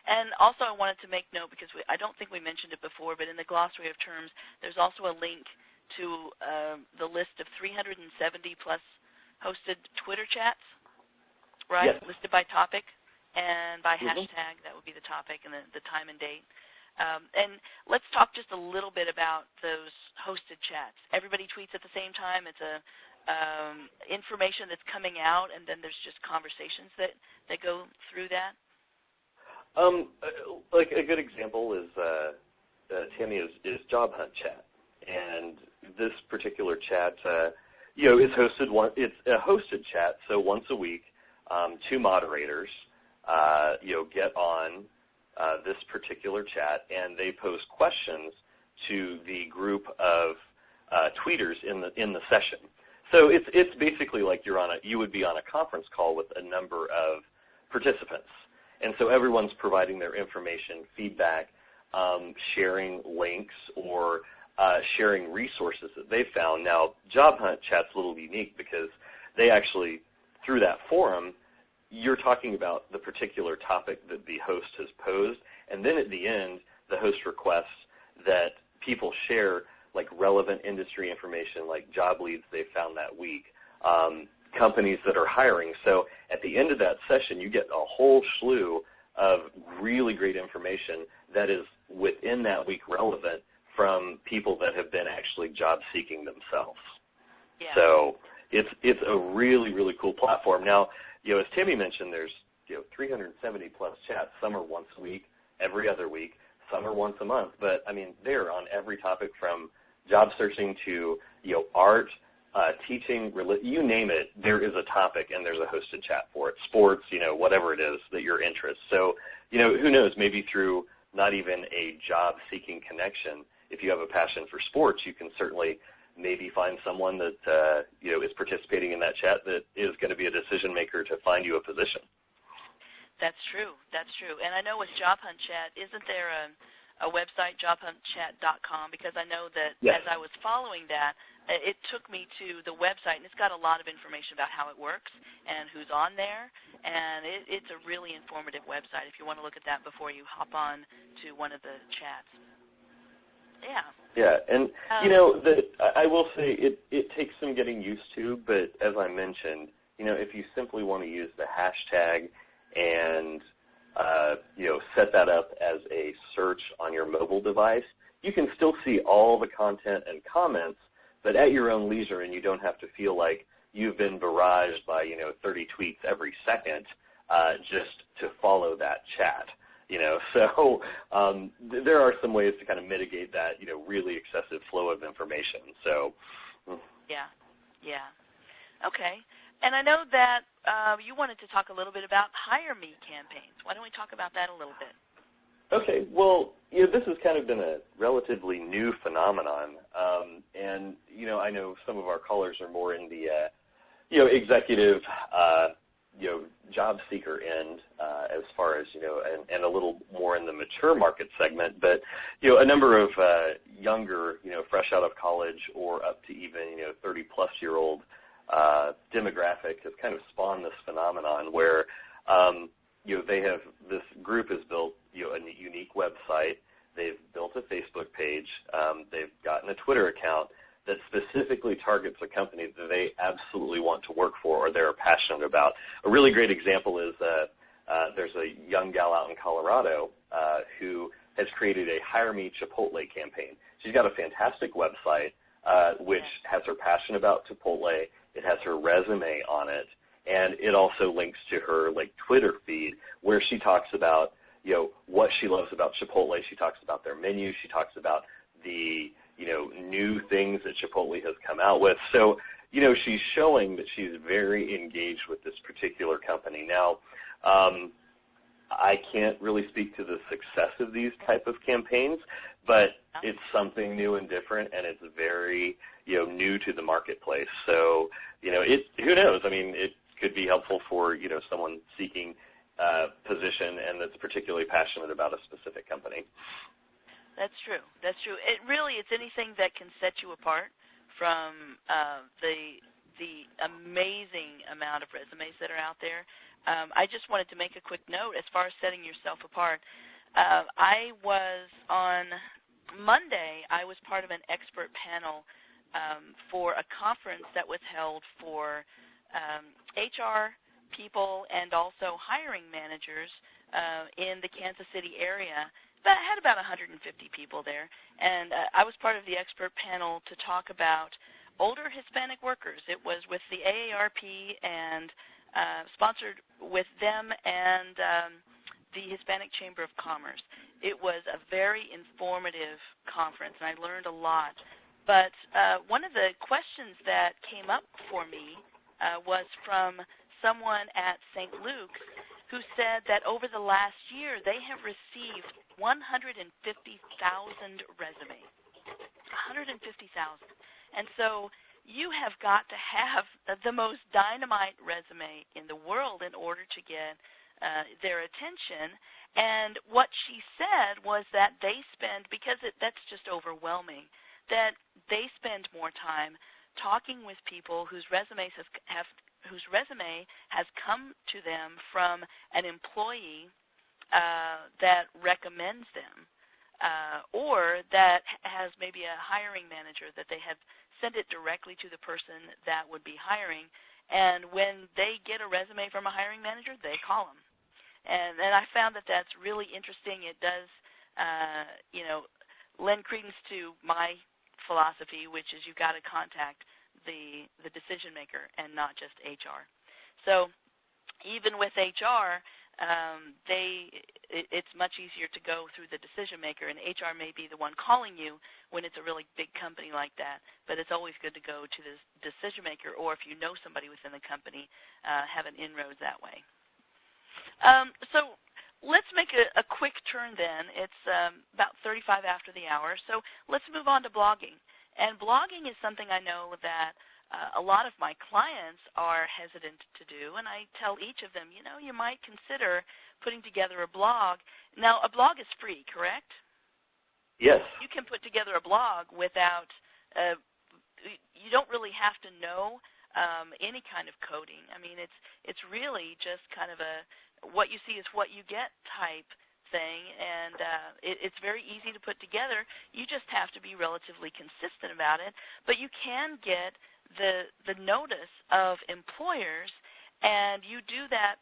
And also I wanted to make note, because I don't think we mentioned it before, but in the glossary of terms, there's also a link to the list of 370-plus hosted Twitter chats, right, Yes. listed by topic and by hashtag. That would be the topic and the time and date. And let's talk just a little bit about those hosted chats. Everybody tweets at the same time. It's information that's coming out, and then there's just conversations that go through that. Like a good example is Tammy is Job Hunt Chat, and this particular chat, is hosted. It's a hosted chat, so once a week, two moderators, get on this particular chat, and they pose questions to the group of tweeters in the session. So it's basically like you would be on a conference call with a number of participants. And so everyone's providing their information, feedback, sharing links, or sharing resources that they found. Now, Job Hunt Chat's a little unique because they actually, through that forum, you're talking about the particular topic that the host has posed, and then at the end, the host requests that people share like relevant industry information, like job leads they found that week, companies that are hiring. So at the end of that session, you get a whole slew of really great information that is within that week relevant from people that have been actually job seeking themselves. Yeah. So it's a really, really cool platform. Now, as Tammy mentioned, there's 370 plus chats. Some are once a week, every other week. Some are once a month. But I mean, they're on every topic from job searching to art, teaching, you name it. There is a topic and there's a hosted chat for it. Sports, whatever it is that your interest. So who knows? Maybe through not even a job-seeking connection, if you have a passion for sports, you can certainly maybe find someone that is participating in that chat that is going to be a decision maker to find you a position. That's true. That's true. And I know with Job Hunt Chat, isn't there a website, jobhuntchat.com? Because I know that as I was following that, it took me to the website, and it's got a lot of information about how it works and who's on there. And it's a really informative website if you want to look at that before you hop on to one of the chats. Yeah. Yeah, and I will say it takes some getting used to, but as I mentioned, if you simply want to use the hashtag and set that up as a search on your mobile device, you can still see all the content and comments, but at your own leisure, and you don't have to feel like you've been barraged by 30 tweets every second just to follow that chat. So there are some ways to kind of mitigate that, really excessive flow of information. So, yeah. Okay. And I know that you wanted to talk a little bit about Hire Me campaigns. Why don't we talk about that a little bit? Okay. Well, this has kind of been a relatively new phenomenon, and I know some of our callers are more in the executive job seeker end as far as, and a little more in the mature market segment. But, a number of younger, fresh out of college or up to even, 30-plus-year-old demographic has kind of spawned this phenomenon where, this group has built, a unique website. They've built a Facebook page. They've gotten a Twitter account that specifically targets a company that they absolutely want to work for or they're passionate about. A really great example is there's a young gal out in Colorado who has created a Hire Me Chipotle campaign. She's got a fantastic website which has her passion about Chipotle. It has her resume on it, and it also links to her Twitter feed where she talks about what she loves about Chipotle. She talks about their menu. She talks about the new things that Chipotle has come out with. So, she's showing that she's very engaged with this particular company. Now, I can't really speak to the success of these type of campaigns, but it's something new and different, and it's very, new to the marketplace. So, who knows? I mean, it could be helpful for, someone seeking position and that's particularly passionate about a specific company. That's true. It's anything that can set you apart from the amazing amount of resumes that are out there. I just wanted to make a quick note as far as setting yourself apart. On Monday, I was part of an expert panel for a conference that was held for HR people and also hiring managers in the Kansas City area. But I had about 150 people there, and I was part of the expert panel to talk about older Hispanic workers. It was with the AARP and sponsored with them and the Hispanic Chamber of Commerce. It was a very informative conference, and I learned a lot. But one of the questions that came up for me was from someone at St. Luke's who said that over the last year they have received 150,000 resumes. 150,000. And so you have got to have the most dynamite resume in the world in order to get their attention. And what she said was that they spend, because that's just overwhelming, that they spend more time talking with people whose resume has come to them from an employee that recommends them, or that has maybe a hiring manager that they have sent it directly to the person that would be hiring, and when they get a resume from a hiring manager, they call them. And I found that that's really interesting. It does, lend credence to my philosophy, which is you've got to contact the decision maker and not just HR. So even with HR, it's much easier to go through the decision maker, and HR may be the one calling you when it's a really big company like that, but it's always good to go to the decision maker, or if you know somebody within the company, have an inroads that way. So let's make a quick turn then. It's about 35 after the hour, so let's move on to blogging. And blogging is something I know that a lot of my clients are hesitant to do, and I tell each of them, you might consider putting together a blog. Now, a blog is free, correct? Yes. You can put together a blog without, you don't really have to know any kind of coding. I mean, it's really just kind of what you see is what you get type thing, and it's very easy to put together. You just have to be relatively consistent about it, but you can get the notice of employers, and you do that.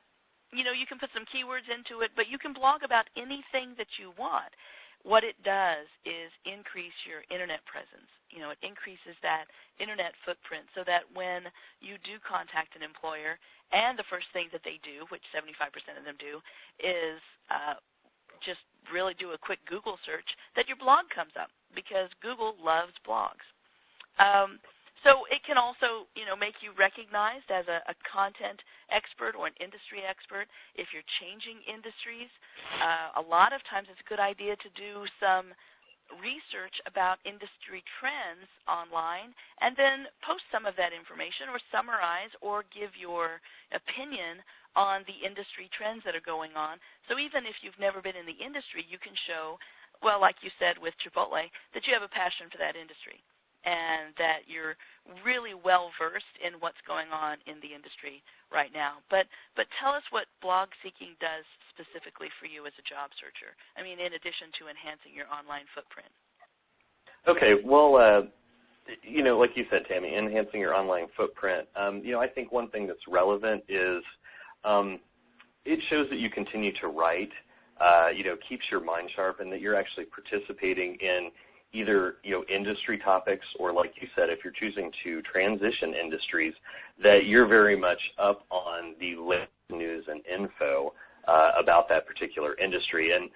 You can put some keywords into it, but you can blog about anything that you want. What it does is increase your internet presence. It increases that internet footprint so that when you do contact an employer, and the first thing that they do, which 75% of them do, is just really do a quick Google search, that your blog comes up, because Google loves blogs. So it can also, make you recognized as a content expert or an industry expert. If you're changing industries, a lot of times it's a good idea to do some research about industry trends online and then post some of that information or summarize or give your opinion on the industry trends that are going on. So even if you've never been in the industry, you can show, well, like you said with Chipotle, that you have a passion for that industry and that you're really well-versed in what's going on in the industry right now. But tell us what blog seeking does specifically for you as a job searcher, I mean, in addition to enhancing your online footprint. Okay, well, like you said, Tammy, enhancing your online footprint, I think one thing that's relevant is it shows that you continue to write, keeps your mind sharp, and that you're actually participating in either, industry topics, or like you said, if you're choosing to transition industries, that you're very much up on the latest news and info about that particular industry. And,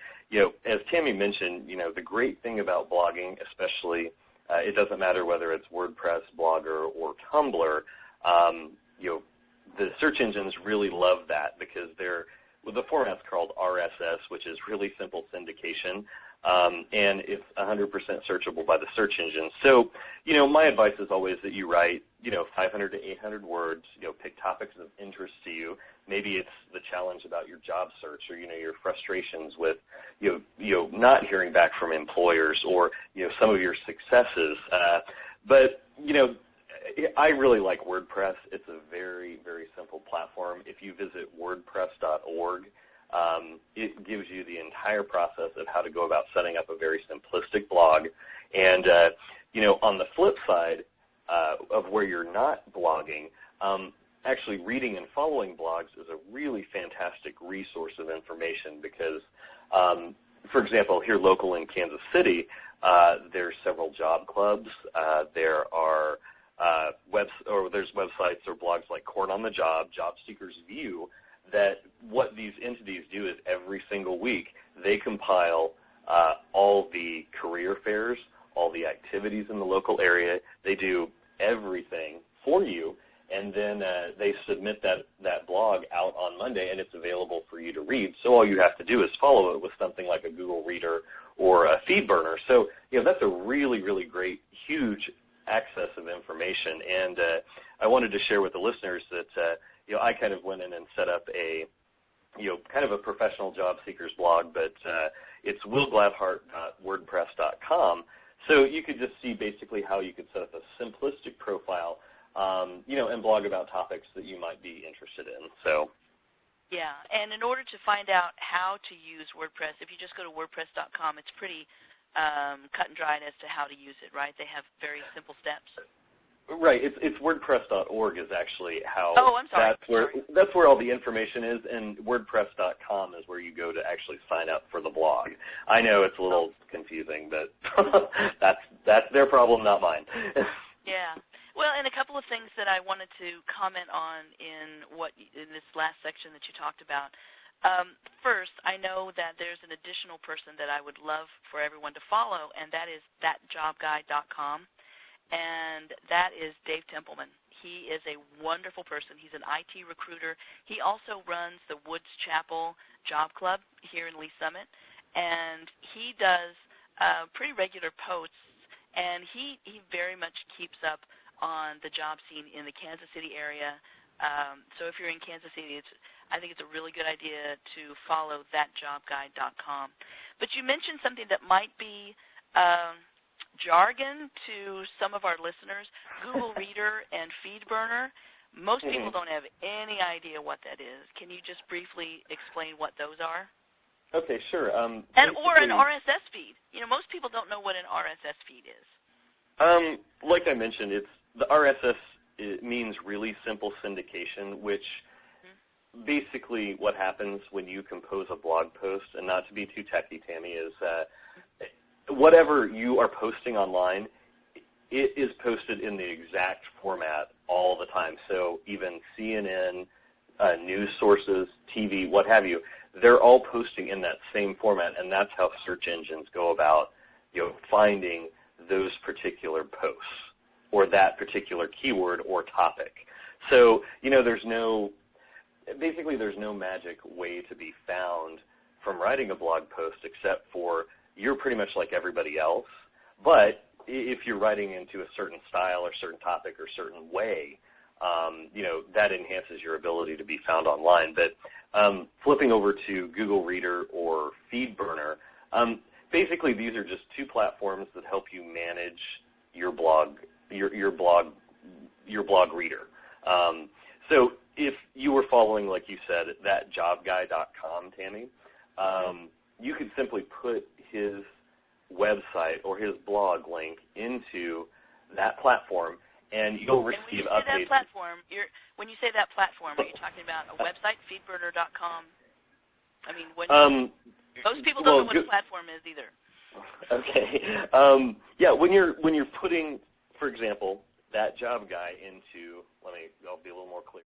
as Tammy mentioned, the great thing about blogging, especially, it doesn't matter whether it's WordPress, Blogger, or Tumblr, the search engines really love that because the format's called RSS, which is really simple syndication. And it's 100% searchable by the search engine. So, my advice is always that you write, 500 to 800 words, pick topics of interest to you. Maybe it's the challenge about your job search or, your frustrations with, not hearing back from employers or, some of your successes. But, I really like WordPress. It's a very, very simple platform. If you visit wordpress.org, it gives you the entire process of how to go about setting up a very simplistic blog. And, on the flip side of where you're not blogging, actually reading and following blogs is a really fantastic resource of information because, for example, here local in Kansas City, there's several job clubs. There's websites or blogs like Corn on the Job, Job Seekers View, that what these entities do is every single week they compile all the career fairs, all the activities in the local area. They do everything for you, and then they submit that blog out on Monday, and it's available for you to read. So all you have to do is follow it with something like a Google Reader or a FeedBurner. So that's a really, really great, huge access of information. And I wanted to share with the listeners that I kind of went in and set up a kind of a professional job seekers blog, but it's willgladhart.wordpress.com. So you could just see basically how you could set up a simplistic profile, and blog about topics that you might be interested in. So. Yeah, and in order to find out how to use WordPress, if you just go to wordpress.com, it's pretty cut and dried as to how to use it, right? They have very simple steps. Right. It's WordPress.org is actually how. Oh, I'm sorry. That's where all the information is, and WordPress.com is where you go to actually sign up for the blog. I know it's a little confusing, but that's their problem, not mine. Yeah. Well, and a couple of things that I wanted to comment on in this last section that you talked about. First, I know that there's an additional person that I would love for everyone to follow, and that is thatjobguy.com, and that is Dave Templeman. He is a wonderful person. He's an IT recruiter. He also runs the Woods Chapel Job Club here in Lee Summit, and he does pretty regular posts, and he very much keeps up on the job scene in the Kansas City area. So if you're in Kansas City, I think it's a really good idea to follow thatjobguy.com. But you mentioned something that might be jargon to some of our listeners, Google Reader and FeedBurner. Most people don't have any idea what that is. Can you just briefly explain what those are? Okay, sure. Or an RSS feed. Most people don't know what an RSS feed is. Like I mentioned, the RSS means really simple syndication, which basically what happens when you compose a blog post, and not to be too techy, Tammy, is whatever you are posting online, it is posted in the exact format all the time. So even CNN, news sources, TV, what have you, they're all posting in that same format, and that's how search engines go about finding those particular posts or that particular keyword or topic. So, there's no magic way to be found from writing a blog post except for you're pretty much like everybody else. But if you're writing into a certain style or certain topic or certain way, that enhances your ability to be found online. But flipping over to Google Reader or FeedBurner, basically these are just two platforms that help you manage your blog reader. So if you were following, like you said, thatjobguy.com, Tammy, you could simply put his website or his blog link into that platform, and you'll receive updates. When you say that platform, are you talking about a website, feedburner.com? I mean, most people don't know what a platform is either. Okay. When you're putting, for example, that job guy into, I'll be a little more clear.